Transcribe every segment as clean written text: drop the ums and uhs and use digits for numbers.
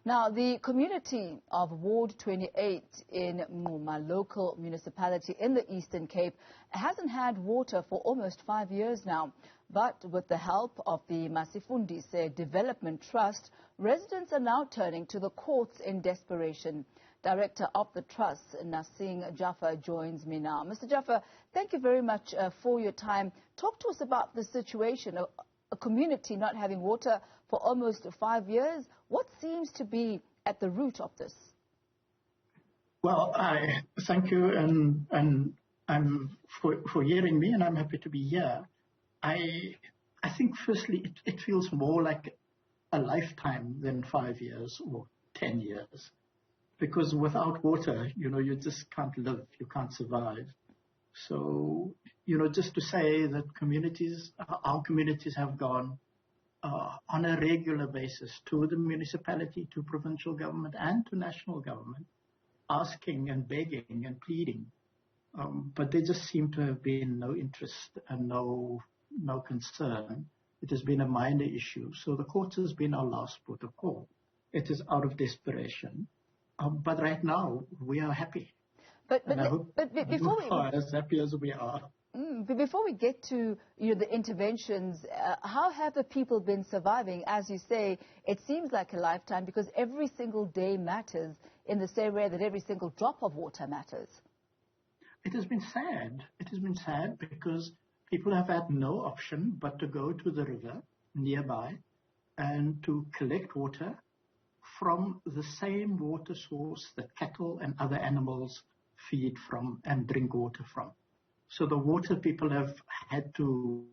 Now, the community of Ward 28 in Mnquma Local Municipality in the Eastern Cape hasn't had water for almost 5 years now. But with the help of the Masifundise Development Trust, residents are now turning to the courts in desperation. Director of the Trust, Naseegh Jaffer, joins me now. Mr. Jaffer, thank you very much for your time. Talk to us about the situation of a community not having water for almost 5 years. What seems to be at the root of this? Well, I thank you and I'm for hearing me, and I'm happy to be here. I think firstly it feels more like a lifetime than 5 years or 10 years, because without water, you just can't live, you can't survive. So, just to say that our communities have gone on a regular basis to the municipality, to provincial government and to national government, asking and begging and pleading. But there just seem to have been no interest and no concern. It has been a minor issue. So the court has been our last port of call. It is out of desperation. But right now, we are happy. But before we are as happy as we are. But before we get to the interventions, how have the people been surviving? As you say, it seems like a lifetime because every single day matters in the same way that every single drop of water matters. It has been sad. It has been sad because people have had no option but to go to the river nearby and to collect water from the same water source that cattle and other animals feed from and drink water from. So the water people have had to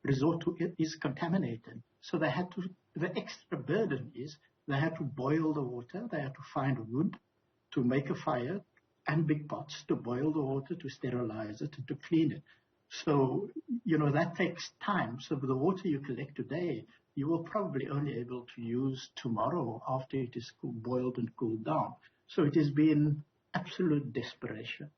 resort to is contaminated. So the extra burden is they had to boil the water, they had to find wood to make a fire and big pots to boil the water, to sterilize it, and to clean it. So, that takes time. So the water you collect today, you will probably only able to use tomorrow after it is boiled and cooled down. So it has been absolute desperation.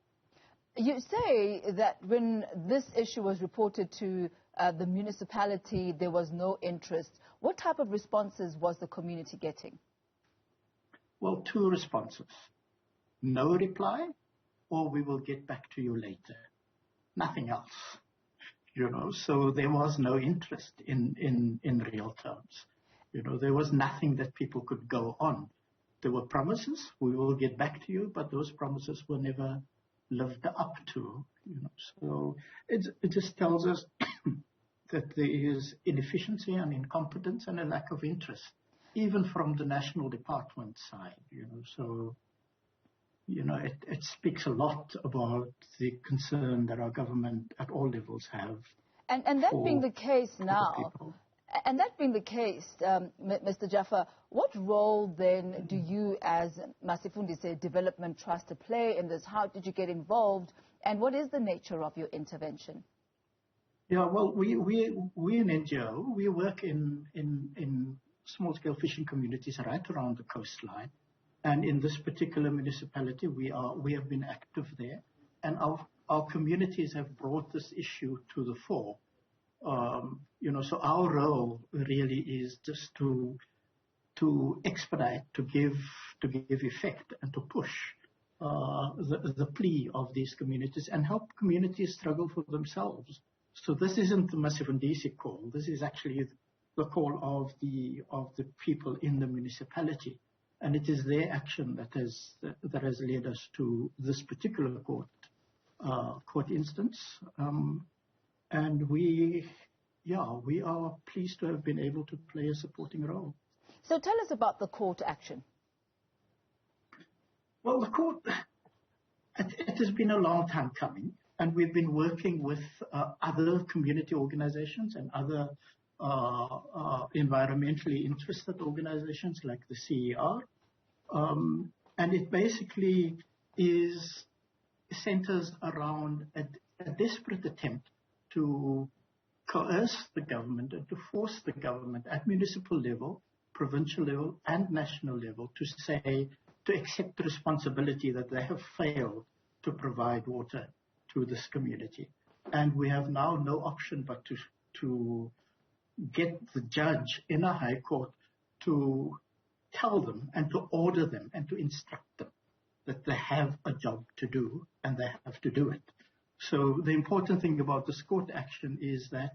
You say that when this issue was reported to the municipality, there was no interest. What type of responses was the community getting? Well, 2 responses. No reply, or we will get back to you later. Nothing else. So there was no interest in real terms. There was nothing that people could go on. There were promises, we will get back to you, but those promises were never lived up to. So it just tells us that there is inefficiency and incompetence and a lack of interest, even from the national department side. So it speaks a lot about the concern that our government at all levels have. And that being the case now, and that being the case, Mr. Jaffer, what role then do you as Masifundise Development Trust play in this? How did you get involved? And what is the nature of your intervention? Yeah, well, we in NGO, we work in small-scale fishing communities right around the coastline. And in this particular municipality, we have been active there. And our communities have brought this issue to the fore. So our role really is just to expedite, to give effect, and to push the plea of these communities and help communities struggle for themselves. So this isn't the Masifundise call. This is actually the call of the people in the municipality, and it is their action that has led us to this particular court instance. And we are pleased to have been able to play a supporting role. So tell us about the court action. Well, the court, it has been a long time coming, and we've been working with other community organizations and other environmentally interested organizations like the CER. And it basically centers around a desperate attempt to coerce the government and to force the government at municipal level, provincial level, and national level to accept the responsibility that they have failed to provide water to this community. And we have now no option but to get the judge in a high court to tell them and to order them and to instruct them that they have a job to do and they have to do it. So the important thing about this court action is that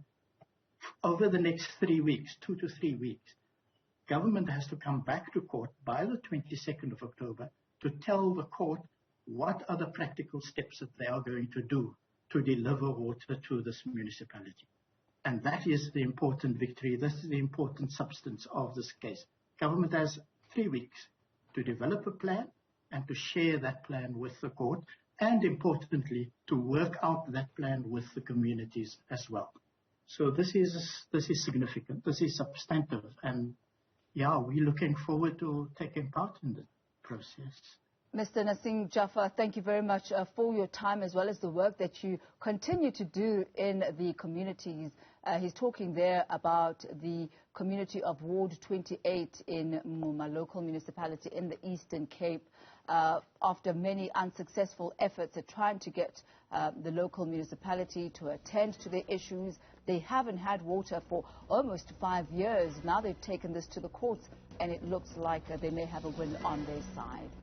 over the next 3 weeks, 2 to 3 weeks, government has to come back to court by the 22nd of October to tell the court what are the practical steps that they are going to do to deliver water to this municipality. And that is the important victory. This is the important substance of this case. Government has 3 weeks to develop a plan and to share that plan with the court, and importantly, to work out that plan with the communities as well. So this is significant. This is substantive, and yeah, we're looking forward to taking part in the process. Mr. Naseegh Jaffer, thank you very much for your time as well as the work that you continue to do in the communities. He's talking there about the community of Ward 28 in Mnquma Local Municipality in the Eastern Cape. After many unsuccessful efforts at trying to get the local municipality to attend to their issues, they haven't had water for almost 5 years. Now they've taken this to the courts, and it looks like they may have a win on their side.